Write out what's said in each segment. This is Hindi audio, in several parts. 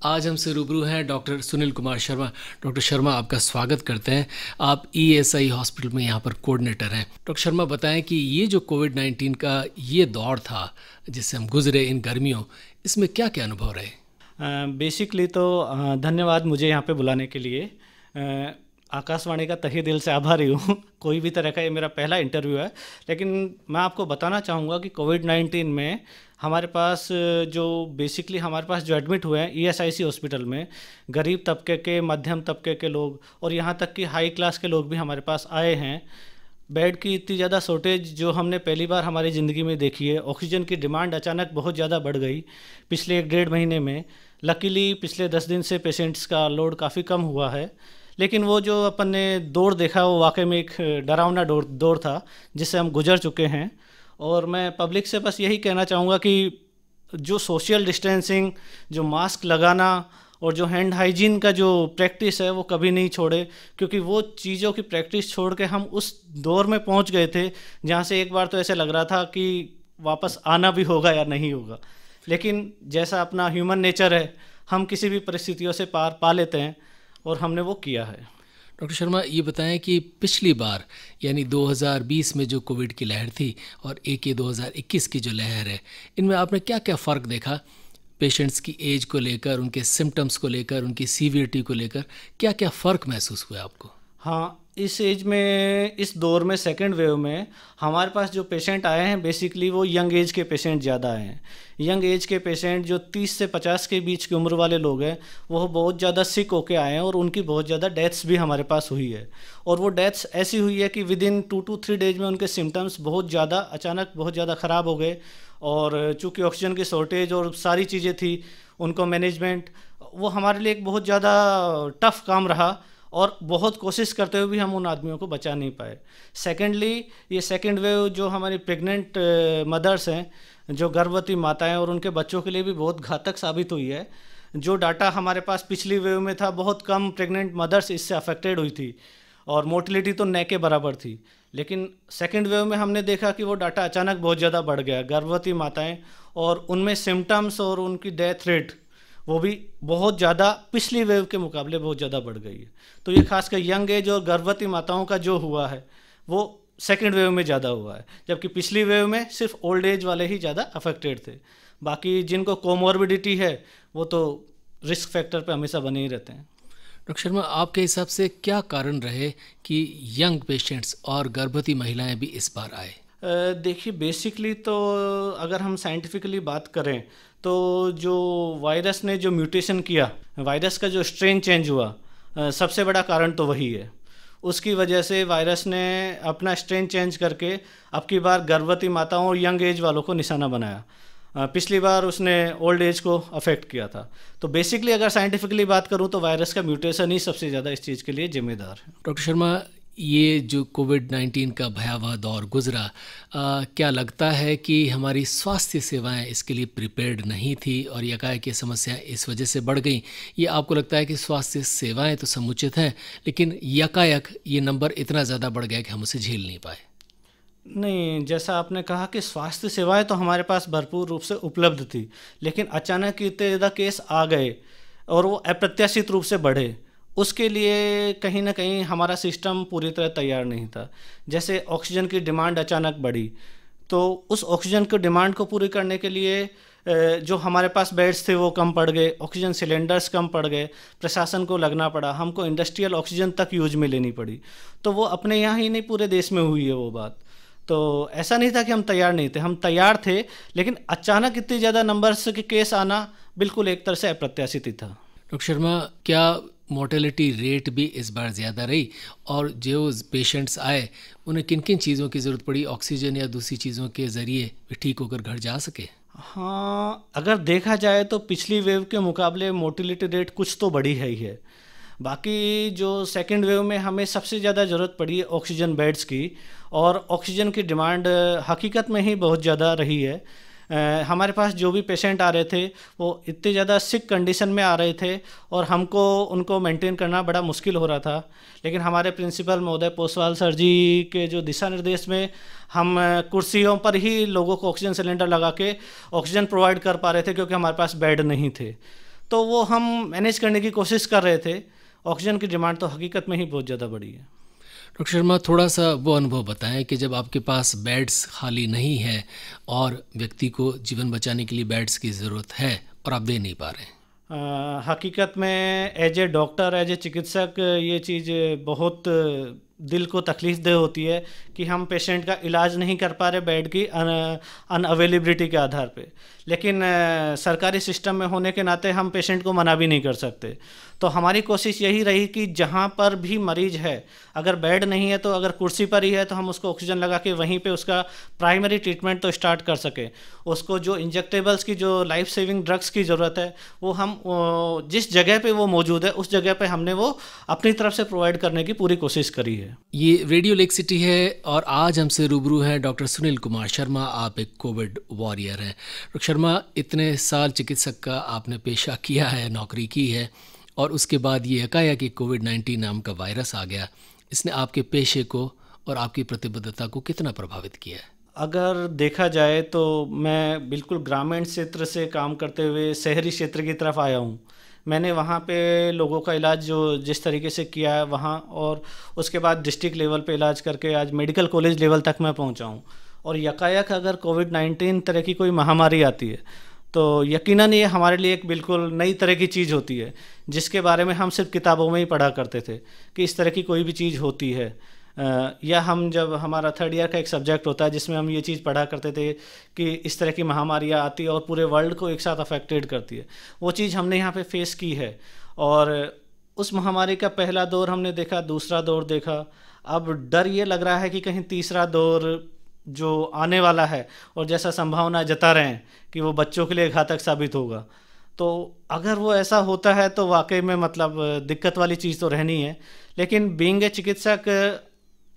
आज हमसे रूबरू हैं डॉक्टर सुनील कुमार शर्मा। डॉक्टर शर्मा, आपका स्वागत करते हैं। आप ईएसआई हॉस्पिटल में यहाँ पर कोऑर्डिनेटर हैं। डॉक्टर शर्मा, बताएं कि ये जो कोविड-19 का ये दौर था जिससे हम गुजरे इन गर्मियों, इसमें क्या क्या अनुभव रहे? बेसिकली तो धन्यवाद मुझे यहाँ पे बुलाने के लिए। आकाशवाणी का तहे दिल से आभारी हूँ। कोई भी तरह का ये मेरा पहला इंटरव्यू है, लेकिन मैं आपको बताना चाहूँगा कि कोविड-19 में हमारे पास हमारे पास जो एडमिट हुए हैं ईएसआईसी हॉस्पिटल में, गरीब तबके के, मध्यम तबके के लोग और यहाँ तक कि हाई क्लास के लोग भी हमारे पास आए हैं। बेड की इतनी ज़्यादा शॉर्टेज जो हमने पहली बार हमारी ज़िंदगी में देखी है। ऑक्सीजन की डिमांड अचानक बहुत ज़्यादा बढ़ गई पिछले 1 डेढ़ महीने में। लकीली पिछले 10 दिन से पेशेंट्स का लोड काफ़ी कम हुआ है, लेकिन वो जो अपन ने दौर देखा वो वाकई में एक डरावना दौर था जिससे हम गुजर चुके हैं। और मैं पब्लिक से बस यही कहना चाहूँगा कि जो सोशल डिस्टेंसिंग, जो मास्क लगाना और जो हैंड हाइजीन का जो प्रैक्टिस है वो कभी नहीं छोड़े, क्योंकि वो चीज़ों की प्रैक्टिस छोड़ के हम उस दौर में पहुंच गए थे जहां से एक बार तो ऐसे लग रहा था कि वापस आना भी होगा या नहीं होगा। लेकिन जैसा अपना ह्यूमन नेचर है, हम किसी भी परिस्थितियों से पार पा लेते हैं और हमने वो किया है। डॉक्टर शर्मा, ये बताएं कि पिछली बार यानी 2020 में जो कोविड की लहर थी और एक ये 2021 की जो लहर है, इनमें आपने क्या क्या फ़र्क देखा? पेशेंट्स की एज को लेकर, उनके सिम्टम्स को लेकर, उनकी सीवियरिटी को लेकर क्या क्या फ़र्क महसूस हुआ आपको? हाँ, इस एज में, इस दौर में, सेकेंड वेव में हमारे पास जो पेशेंट आए हैं बेसिकली वो यंग एज के पेशेंट ज़्यादा आए हैं। यंग एज के पेशेंट जो 30 से 50 के बीच की उम्र वाले लोग हैं वो बहुत ज़्यादा सिक होके आए हैं और उनकी बहुत ज़्यादा डेथ्स भी हमारे पास हुई है। और वो डेथ्स ऐसी हुई है कि विद इन 2 to 3 डेज में उनके सिम्टम्स बहुत ज़्यादा अचानक बहुत ज़्यादा ख़राब हो गए। और चूँकि ऑक्सीजन की शॉर्टेज और सारी चीज़ें थी, उनको मैनेजमेंट, वो हमारे लिए एक बहुत ज़्यादा टफ काम रहा और बहुत कोशिश करते हुए भी हम उन आदमियों को बचा नहीं पाए। सेकेंडली, ये सेकेंड वेव जो हमारी प्रेग्नेंट मदर्स हैं, जो गर्भवती माताएं और उनके बच्चों के लिए भी बहुत घातक साबित हुई है। जो डाटा हमारे पास पिछली वेव में था, बहुत कम प्रेग्नेंट मदर्स इससे अफेक्टेड हुई थी और मोर्टिलिटी तो न के बराबर थी। लेकिन सेकेंड वेव में हमने देखा कि वो डाटा अचानक बहुत ज़्यादा बढ़ गया। गर्भवती माताएं और उनमें सिम्टम्स और उनकी डेथ रेट वो भी बहुत ज़्यादा पिछली वेव के मुकाबले बहुत ज़्यादा बढ़ गई है। तो ये खासकर यंग एज और गर्भवती माताओं का जो हुआ है वो सेकेंड वेव में ज़्यादा हुआ है, जबकि पिछली वेव में सिर्फ ओल्ड एज वाले ही ज़्यादा अफेक्टेड थे। बाकी जिनको कोमॉर्बिडिटी है वो तो रिस्क फैक्टर पे हमेशा बने ही रहते हैं। डॉक्टर शर्मा, आपके हिसाब से क्या कारण रहे कि यंग पेशेंट्स और गर्भवती महिलाएं भी इस बार आए? देखिए, बेसिकली तो अगर हम साइंटिफिकली बात करें तो जो वायरस ने जो म्यूटेशन किया, वायरस का जो स्ट्रेन चेंज हुआ, सबसे बड़ा कारण तो वही है। उसकी वजह से वायरस ने अपना स्ट्रेन चेंज करके अब की बार गर्भवती माताओं और यंग एज वालों को निशाना बनाया। पिछली बार उसने ओल्ड एज को अफेक्ट किया था। तो बेसिकली अगर साइंटिफिकली बात करूं तो वायरस का म्यूटेशन ही सबसे ज़्यादा इस चीज़ के लिए जिम्मेदार है। डॉक्टर शर्मा, ये जो कोविड-19 का भयावह दौर गुजरा, क्या लगता है कि हमारी स्वास्थ्य सेवाएं इसके लिए प्रिपेयर्ड नहीं थी और यकायक ये समस्याएं इस वजह से बढ़ गई? ये आपको लगता है कि स्वास्थ्य सेवाएं तो समुचित हैं, लेकिन यकायक ये नंबर इतना ज़्यादा बढ़ गया कि हम उसे झेल नहीं पाए? नहीं, जैसा आपने कहा कि स्वास्थ्य सेवाएं तो हमारे पास भरपूर रूप से उपलब्ध थी, लेकिन अचानक इतने ज़्यादा केस आ गए और वो अप्रत्याशित रूप से बढ़े। उसके लिए कहीं ना कहीं हमारा सिस्टम पूरी तरह तैयार नहीं था। जैसे ऑक्सीजन की डिमांड अचानक बढ़ी, तो उस ऑक्सीजन की डिमांड को पूरी करने के लिए जो हमारे पास बेड्स थे वो कम पड़ गए, ऑक्सीजन सिलेंडर्स कम पड़ गए, प्रशासन को लगना पड़ा, हमको इंडस्ट्रियल ऑक्सीजन तक यूज में लेनी पड़ी। तो वो अपने यहाँ ही नहीं, पूरे देश में हुई है वो बात। तो ऐसा नहीं था कि हम तैयार नहीं थे, हम तैयार थे, लेकिन अचानक इतनी ज़्यादा नंबर्स के केस आना बिल्कुल एक तरह से अप्रत्याशित ही था। डॉक्टर शर्मा, क्या मोर्टेलिटी रेट भी इस बार ज़्यादा रही? और जो पेशेंट्स आए उन्हें किन किन चीज़ों की ज़रूरत पड़ी, ऑक्सीजन या दूसरी चीज़ों के ज़रिए वे ठीक होकर घर जा सके? हाँ, अगर देखा जाए तो पिछली वेव के मुकाबले मोर्टिलिटी रेट कुछ तो बढ़ी है ही है। बाकी जो सेकेंड वेव में हमें सबसे ज़्यादा ज़रूरत पड़ी है ऑक्सीजन बेड्स की, और ऑक्सीजन की डिमांड हकीकत में ही बहुत ज़्यादा रही है। हमारे पास जो भी पेशेंट आ रहे थे वो इतने ज़्यादा सिक कंडीशन में आ रहे थे और हमको उनको मेंटेन करना बड़ा मुश्किल हो रहा था। लेकिन हमारे प्रिंसिपल महोदय पोसवाल सर जी के जो दिशा निर्देश में हम कुर्सियों पर ही लोगों को ऑक्सीजन सिलेंडर लगा के ऑक्सीजन प्रोवाइड कर पा रहे थे, क्योंकि हमारे पास बेड नहीं थे। तो वो हम मैनेज करने की कोशिश कर रहे थे। ऑक्सीजन की डिमांड तो हकीकत में ही बहुत ज़्यादा बढ़ी है। डॉक्टर शर्मा, थोड़ा सा वो अनुभव बताएं कि जब आपके पास बेड्स खाली नहीं है और व्यक्ति को जीवन बचाने के लिए बेड्स की ज़रूरत है और आप दे नहीं पा रहे हैं। हकीकत में as a doctor, as a चिकित्सक, ये चीज़ बहुत दिल को तकलीफ दे होती है कि हम पेशेंट का इलाज नहीं कर पा रहे बेड की अनअवेलेबिलिटी के आधार पे। लेकिन सरकारी सिस्टम में होने के नाते हम पेशेंट को मना भी नहीं कर सकते। तो हमारी कोशिश यही रही कि जहाँ पर भी मरीज है, अगर बेड नहीं है तो अगर कुर्सी पर ही है तो हम उसको ऑक्सीजन लगा के वहीं पे उसका प्राइमरी ट्रीटमेंट तो स्टार्ट कर सके। उसको जो इंजेक्टेबल्स की, जो लाइफ सेविंग ड्रग्स की ज़रूरत है, वो हम जिस जगह पे वो मौजूद है उस जगह पे हमने वो अपनी तरफ से प्रोवाइड करने की पूरी कोशिश करी है। ये रेडियो लेक सिटी है और आज हमसे रूबरू हैं डॉक्टर सुनील कुमार शर्मा। आप एक कोविड वॉरियर हैं। डॉक्टर शर्मा, इतने साल चिकित्सक का आपने पेशा किया है, नौकरी की है, और उसके बाद ये एकाएक कि कोविड-19 नाम का वायरस आ गया, इसने आपके पेशे को और आपकी प्रतिबद्धता को कितना प्रभावित किया है? अगर देखा जाए तो मैं बिल्कुल ग्रामीण क्षेत्र से काम करते हुए शहरी क्षेत्र की तरफ आया हूँ। मैंने वहाँ पे लोगों का इलाज जो जिस तरीके से किया है वहाँ, और उसके बाद डिस्ट्रिक्ट लेवल पे इलाज करके आज मेडिकल कॉलेज लेवल तक मैं पहुँचा हूँ। और यकायक अगर कोविड-19 तरह की कोई महामारी आती है तो यकीनन ये हमारे लिए एक बिल्कुल नई तरह की चीज़ होती है, जिसके बारे में हम सिर्फ किताबों में ही पढ़ा करते थे कि इस तरह की कोई भी चीज़ होती है। या हम जब हमारा थर्ड ईयर का एक सब्जेक्ट होता है जिसमें हम ये चीज़ पढ़ा करते थे कि इस तरह की महामारियाँ आती है और पूरे वर्ल्ड को एक साथ अफेक्टेड करती है, वो चीज़ हमने यहाँ पे फेस की है। और उस महामारी का पहला दौर हमने देखा, दूसरा दौर देखा, अब डर ये लग रहा है कि कहीं तीसरा दौर जो आने वाला है और जैसा संभावना जता रहे हैं कि वो बच्चों के लिए घातक साबित होगा। तो अगर वो ऐसा होता है तो वाकई में मतलब दिक्कत वाली चीज़ तो रहनी है। लेकिन बीइंग ए चिकित्सक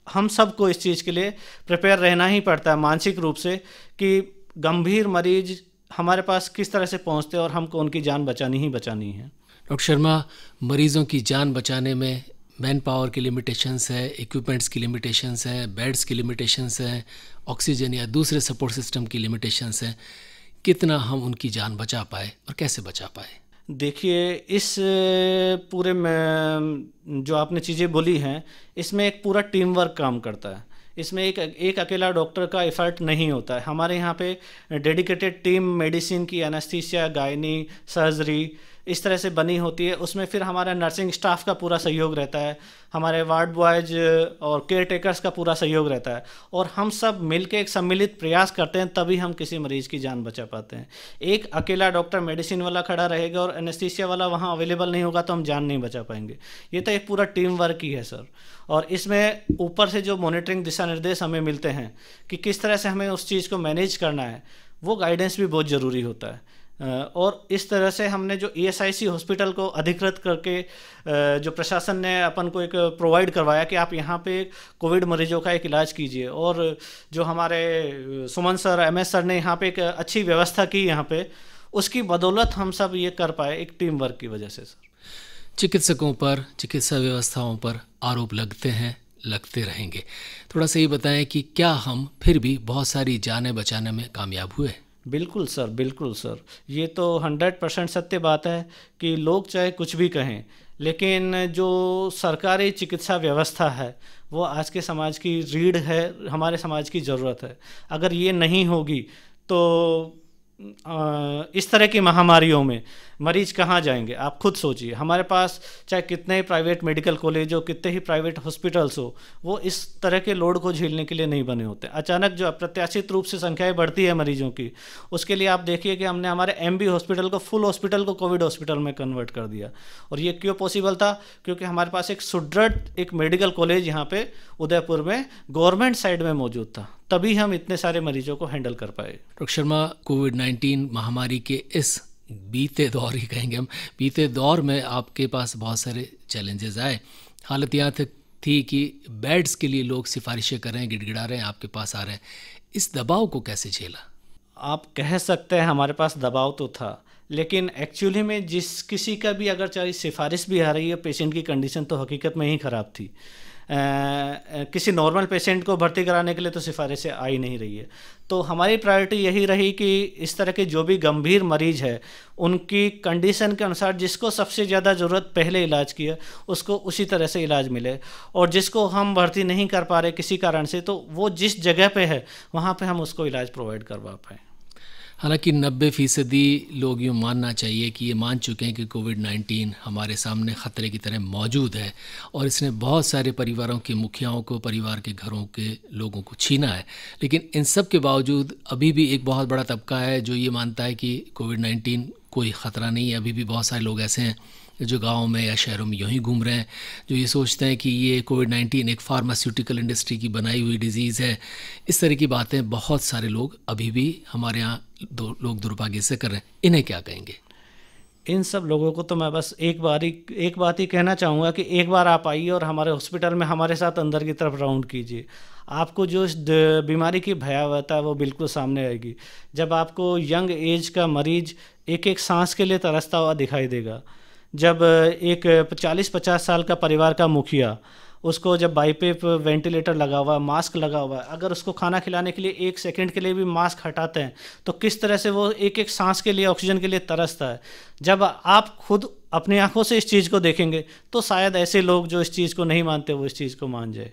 हम सबको इस चीज़ के लिए प्रिपेयर रहना ही पड़ता है मानसिक रूप से कि गंभीर मरीज हमारे पास किस तरह से पहुंचते हैं और हमको उनकी जान बचानी ही बचानी है। डॉक्टर शर्मा, मरीज़ों की जान बचाने में मैन पावर की लिमिटेशंस है, इक्विपमेंट्स की लिमिटेशंस है, बेड्स की लिमिटेशंस है, ऑक्सीजन या दूसरे सपोर्ट सिस्टम की लिमिटेशंस है। कितना हम उनकी जान बचा पाए और कैसे बचा पाए? देखिए, इस पूरे में जो आपने चीज़ें बोली हैं, इसमें एक पूरा टीम वर्क काम करता है। इसमें एक अकेला डॉक्टर का एफर्ट नहीं होता है। हमारे यहाँ पे डेडिकेटेड टीम मेडिसिन की, एनेस्थीसिया, गायनी, सर्जरी इस तरह से बनी होती है। उसमें फिर हमारा नर्सिंग स्टाफ का पूरा सहयोग रहता है, हमारे वार्ड बॉयज और केयर टेकर्स का पूरा सहयोग रहता है, और हम सब मिलकर एक सम्मिलित प्रयास करते हैं, तभी हम किसी मरीज़ की जान बचा पाते हैं। एक अकेला डॉक्टर मेडिसिन वाला खड़ा रहेगा और एनेस्थीसिया वाला वहाँ अवेलेबल नहीं होगा तो हम जान नहीं बचा पाएंगे। ये तो एक पूरा टीम वर्क ही है सर। और इसमें ऊपर से जो मॉनिटरिंग दिशा निर्देश हमें मिलते हैं कि किस तरह से हमें उस चीज़ को मैनेज करना है, वो गाइडेंस भी बहुत ज़रूरी होता है। और इस तरह से हमने जो ESIC हॉस्पिटल को अधिकृत करके जो प्रशासन ने अपन को एक प्रोवाइड करवाया कि आप यहाँ पे कोविड मरीजों का एक इलाज कीजिए, और जो हमारे सुमन सर, MS सर ने यहाँ पे एक अच्छी व्यवस्था की यहाँ पे, उसकी बदौलत हम सब ये कर पाए एक टीम वर्क की वजह से सर। चिकित्सकों पर, चिकित्सा व्यवस्थाओं पर आरोप लगते हैं, लगते रहेंगे। थोड़ा सा ये बताएं कि क्या हम फिर भी बहुत सारी जानें बचाने में कामयाब हुए? बिल्कुल सर, बिल्कुल सर। ये तो 100% सत्य बात है कि लोग चाहे कुछ भी कहें, लेकिन जो सरकारी चिकित्सा व्यवस्था है वो आज के समाज की रीढ़ है, हमारे समाज की ज़रूरत है। अगर ये नहीं होगी तो इस तरह की महामारियों में मरीज कहाँ जाएंगे? आप खुद सोचिए। हमारे पास चाहे कितने ही प्राइवेट मेडिकल कॉलेज हो, कितने ही प्राइवेट हॉस्पिटल्स हो, वो इस तरह के लोड को झेलने के लिए नहीं बने होते। अचानक जो अप्रत्याशित रूप से संख्याएं बढ़ती है मरीजों की, उसके लिए आप देखिए कि हमने हमारे MB हॉस्पिटल को, फुल हॉस्पिटल को कोविड हॉस्पिटल में कन्वर्ट कर दिया। और ये क्यों पॉसिबल था? क्योंकि हमारे पास एक सुदृढ़ एक मेडिकल कॉलेज यहाँ पे उदयपुर में गवर्नमेंट साइड में मौजूद था, तभी हम इतने सारे मरीजों को हैंडल कर पाए। डॉक्टर शर्मा, कोविड-19 महामारी के इस बीते दौर ही कहेंगे हम, बीते दौर में आपके पास बहुत सारे चैलेंजेस आए। हालत यहाँ तक थी कि बेड्स के लिए लोग सिफारिशें कर रहे हैं, गिड़गिड़ा रहे हैं, आपके पास आ रहे हैं। इस दबाव को कैसे झेला? आप कह सकते हैं हमारे पास दबाव तो था, लेकिन एक्चुअली में जिस किसी का भी अगर चाहे सिफारिश भी आ रही है, पेशेंट की कंडीशन तो हकीकत में ही ख़राब थी। किसी नॉर्मल पेशेंट को भर्ती कराने के लिए तो सिफारिशें आ ही नहीं रही है। तो हमारी प्रायोरिटी यही रही कि इस तरह के जो भी गंभीर मरीज है उनकी कंडीशन के अनुसार जिसको सबसे ज़्यादा ज़रूरत पहले इलाज की है उसको उसी तरह से इलाज मिले, और जिसको हम भर्ती नहीं कर पा रहे किसी कारण से तो वो जिस जगह पे है वहाँ पे हम उसको इलाज प्रोवाइड करवा पाएँ। हालांकि 90% लोग यूँ मानना चाहिए कि ये मान चुके हैं कि कोविड-19 हमारे सामने ख़तरे की तरह मौजूद है और इसने बहुत सारे परिवारों के मुखियाओं को, परिवार के घरों के लोगों को छीना है। लेकिन इन सब के बावजूद अभी भी एक बहुत बड़ा तबका है जो ये मानता है कि कोविड-19 कोई ख़तरा नहीं है। अभी भी बहुत सारे लोग ऐसे हैं जो गाँव में या शहरों में यूँ ही घूम रहे हैं, जो ये सोचते हैं कि ये कोविड-19 एक फार्मास्यूटिकल इंडस्ट्री की बनाई हुई डिज़ीज़ है। इस तरह की बातें बहुत सारे लोग अभी भी हमारे यहाँ लोग दुर्भाग्य से कर रहे हैं। इन्हें क्या कहेंगे? इन सब लोगों को तो मैं बस एक बात ही कहना चाहूँगा कि एक बार आप आइए और हमारे हॉस्पिटल में हमारे साथ अंदर की तरफ राउंड कीजिए। आपको जो इस बीमारी की भयावहता है वो बिल्कुल सामने आएगी। जब आपको यंग एज का मरीज एक एक सांस के लिए तरसता हुआ दिखाई देगा, जब एक 40-50 साल का परिवार का मुखिया उसको जब बाईपेप वेंटिलेटर लगा हुआ, मास्क लगा हुआ है, अगर उसको खाना खिलाने के लिए 1 सेकंड के लिए भी मास्क हटाते हैं तो किस तरह से वो एक एक सांस के लिए, ऑक्सीजन के लिए तरसता है। जब आप खुद अपनी आंखों से इस चीज़ को देखेंगे तो शायद ऐसे लोग जो इस चीज़ को नहीं मानते वो इस चीज़ को मान जाए।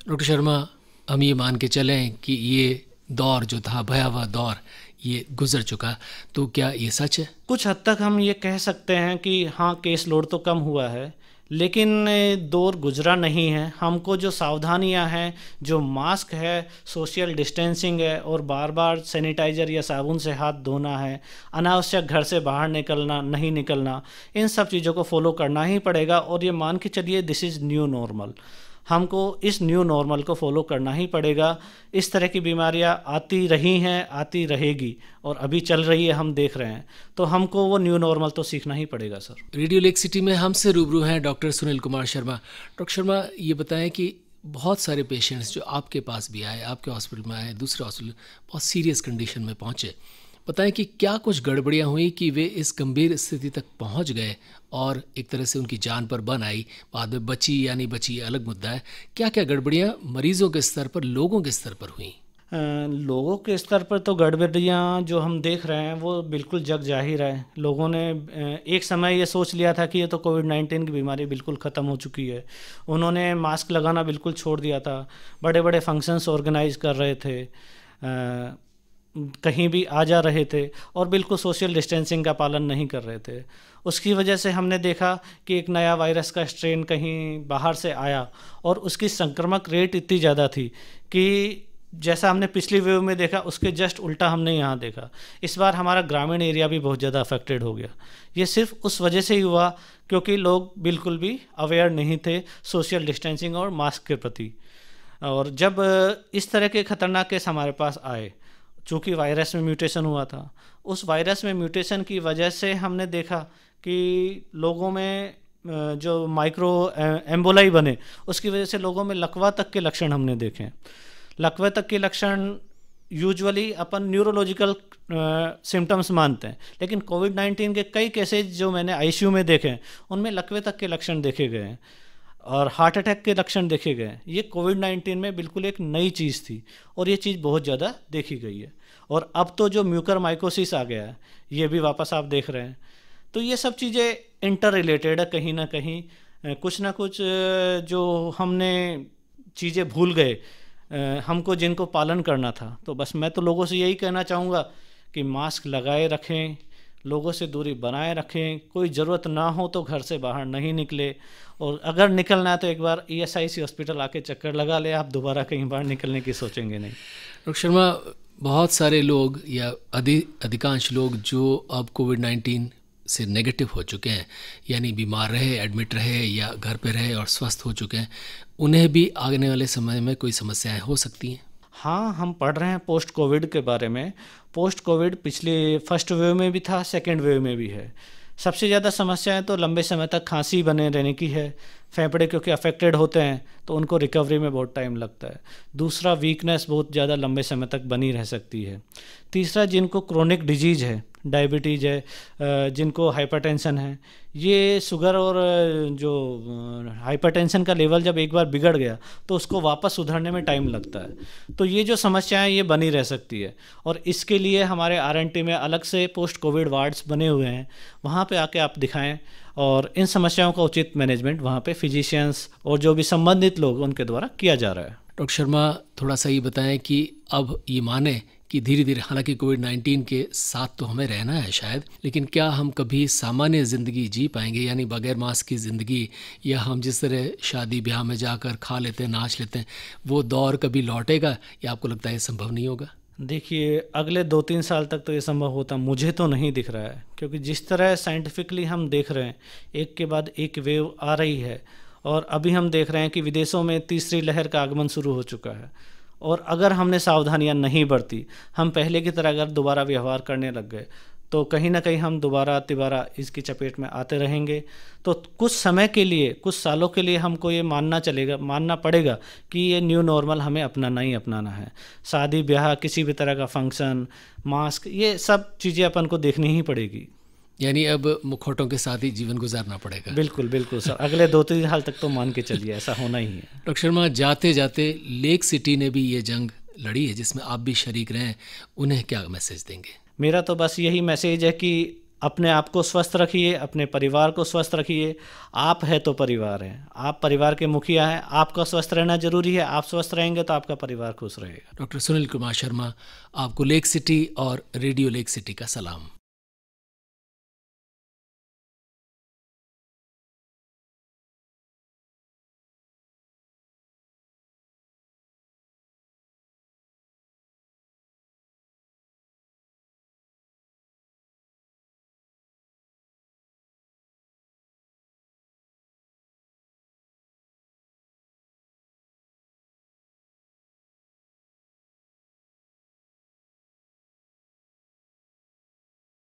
डॉक्टर शर्मा, हम ये मान के चलें कि ये दौर जो था, भयावह दौर, ये गुजर चुका, तो क्या ये सच है? कुछ हद तक हम ये कह सकते हैं कि हाँ, केस लोड तो कम हुआ है, लेकिन दौर गुजरा नहीं है। हमको जो सावधानियां हैं, जो मास्क है, सोशल डिस्टेंसिंग है और बार बार सैनिटाइज़र या साबुन से हाथ धोना है, अनावश्यक घर से बाहर नहीं निकलना, इन सब चीज़ों को फॉलो करना ही पड़ेगा। और ये मान के चलिए दिस इज़ न्यू नॉर्मल, हमको इस न्यू नॉर्मल को फॉलो करना ही पड़ेगा। इस तरह की बीमारियां आती रही हैं, आती रहेगी और अभी चल रही है, हम देख रहे हैं, तो हमको वो न्यू नॉर्मल तो सीखना ही पड़ेगा। सर, रेडियो लेक सिटी में हमसे रूबरू हैं डॉक्टर सुनील कुमार शर्मा। डॉक्टर शर्मा, ये बताएं कि बहुत सारे पेशेंट्स जो आपके पास भी आए, आपके हॉस्पिटल में आए, दूसरे हॉस्पिटल बहुत सीरियस कंडीशन में पहुँचे, बताएं कि क्या कुछ गड़बड़ियाँ हुई कि वे इस गंभीर स्थिति तक पहुँच गए और एक तरह से उनकी जान पर बन आई, बाद में बची या नहीं बची अलग मुद्दा है। क्या क्या गड़बड़ियाँ मरीजों के स्तर पर, लोगों के स्तर पर हुई? लोगों के स्तर पर तो गड़बड़ियाँ जो हम देख रहे हैं वो बिल्कुल जग जाहिर है। लोगों ने एक समय ये सोच लिया था कि ये तो कोविड-19 की बीमारी बिल्कुल ख़त्म हो चुकी है। उन्होंने मास्क लगाना बिल्कुल छोड़ दिया था, बड़े बड़े फंक्शंस ऑर्गेनाइज कर रहे थे, कहीं भी आ जा रहे थे और बिल्कुल सोशल डिस्टेंसिंग का पालन नहीं कर रहे थे। उसकी वजह से हमने देखा कि एक नया वायरस का स्ट्रेन कहीं बाहर से आया और उसकी संक्रामक रेट इतनी ज़्यादा थी कि जैसा हमने पिछली वेव में देखा उसके जस्ट उल्टा हमने यहाँ देखा। इस बार हमारा ग्रामीण एरिया भी बहुत ज़्यादा अफेक्टेड हो गया। ये सिर्फ उस वजह से ही हुआ क्योंकि लोग बिल्कुल भी अवेयर नहीं थे सोशल डिस्टेंसिंग और मास्क के प्रति। और जब इस तरह के ख़तरनाक केस हमारे पास आए, चूँकि वायरस में म्यूटेशन हुआ था, उस वायरस में म्यूटेशन की वजह से हमने देखा कि लोगों में जो माइक्रो एम्बोलाई बने, उसकी वजह से लोगों में लकवा तक के लक्षण हमने देखे। लकवे तक के लक्षण यूजुअली अपन न्यूरोलॉजिकल सिम्टम्स मानते हैं, लेकिन कोविड-19 के कई केसेज जो मैंने आईसीयू में देखे उनमें लकवे तक के लक्षण देखे गए हैं और हार्ट अटैक के लक्षण देखे गए। ये कोविड-19 में बिल्कुल एक नई चीज़ थी और ये चीज़ बहुत ज़्यादा देखी गई है। और अब तो जो म्यूकर माइकोसिस आ गया है, ये भी वापस आप देख रहे हैं। तो ये सब चीज़ें इंटर रिलेटेड है कहीं ना कहीं। कुछ ना कुछ जो हमने चीज़ें भूल गए, हमको जिनको पालन करना था। तो बस मैं तो लोगों से यही कहना चाहूँगा कि मास्क लगाए रखें, लोगों से दूरी बनाए रखें, कोई ज़रूरत ना हो तो घर से बाहर नहीं निकले, और अगर निकलना है तो एक बार ESIC हॉस्पिटल आके चक्कर लगा ले, आप दोबारा कहीं बाहर निकलने की सोचेंगे नहीं। डॉक्टर शर्मा, बहुत सारे लोग या अधिकांश लोग जो अब कोविड-19 से नेगेटिव हो चुके हैं, यानी बीमार रहे, एडमिट रहे या घर पे रहे और स्वस्थ हो चुके हैं, उन्हें भी आने वाले समय में कोई समस्याएं हो सकती हैं? हाँ, हम पढ़ रहे हैं पोस्ट कोविड के बारे में। पोस्ट कोविड पिछले फर्स्ट वेव में भी था, सेकेंड वेव में भी है। सबसे ज़्यादा समस्याएं तो लंबे समय तक खांसी बने रहने की है, फेफड़े क्योंकि अफेक्टेड होते हैं तो उनको रिकवरी में बहुत टाइम लगता है। दूसरा, वीकनेस बहुत ज़्यादा लंबे समय तक बनी रह सकती है। तीसरा, जिनको क्रोनिक डिजीज़ है, डायबिटीज़ है, जिनको हाइपरटेंशन है, ये शुगर और जो हाइपरटेंशन का लेवल जब एक बार बिगड़ गया तो उसको वापस सुधरने में टाइम लगता है। तो ये जो समस्याएं ये बनी रह सकती है और इसके लिए हमारे आरएनटी में अलग से पोस्ट कोविड वार्ड्स बने हुए हैं, वहाँ पे आके आप दिखाएं और इन समस्याओं का उचित मैनेजमेंट वहाँ पे फिजिशियंस और जो भी संबंधित लोग उनके द्वारा किया जा रहा है। डॉक्टर शर्मा, थोड़ा सा ये बताएं कि अब ये माने कि धीरे धीरे, हालांकि कोविड-19 के साथ तो हमें रहना है शायद, लेकिन क्या हम कभी सामान्य ज़िंदगी जी पाएंगे, यानी बगैर मास्क की ज़िंदगी, या हम जिस तरह शादी ब्याह में जाकर खा लेते हैं, नाच लेते हैं, वो दौर कभी लौटेगा या आपको लगता है संभव नहीं होगा? देखिए, अगले 2-3 साल तक तो ये संभव होता मुझे तो नहीं दिख रहा है, क्योंकि जिस तरह साइंटिफिकली हम देख रहे हैं एक के बाद एक वेव आ रही है और अभी हम देख रहे हैं कि विदेशों में तीसरी लहर का आगमन शुरू हो चुका है। और अगर हमने सावधानियां नहीं बरती, हम पहले की तरह अगर दोबारा व्यवहार करने लग गए तो कहीं ना कहीं हम दोबारा तिबारा इसकी चपेट में आते रहेंगे। तो कुछ समय के लिए, कुछ सालों के लिए हमको ये मानना पड़ेगा कि ये न्यू नॉर्मल हमें अपनाना ही अपनाना है। शादी ब्याह, किसी भी तरह का फंक्शन, मास्क, ये सब चीज़ें अपन को देखनी ही पड़ेगी। यानी अब मुखौटों के साथ ही जीवन गुजारना पड़ेगा। बिल्कुल बिल्कुल सर, अगले 2-3 साल तक तो मान के चलिए ऐसा होना ही है। डॉक्टर शर्मा, जाते जाते लेक सिटी ने भी ये जंग लड़ी है जिसमें आप भी शरीक रहे हैं, उन्हें क्या मैसेज देंगे? मेरा तो बस यही मैसेज है कि अपने आप को स्वस्थ रखिए, अपने परिवार को स्वस्थ रखिए। आप है तो परिवार है, आप परिवार के मुखिया हैं, आपका स्वस्थ रहना जरूरी है। आप स्वस्थ रहेंगे तो आपका परिवार खुश रहेगा। डॉक्टर सुनील कुमार शर्मा, आपको लेक सिटी और रेडियो लेक सिटी का सलाम।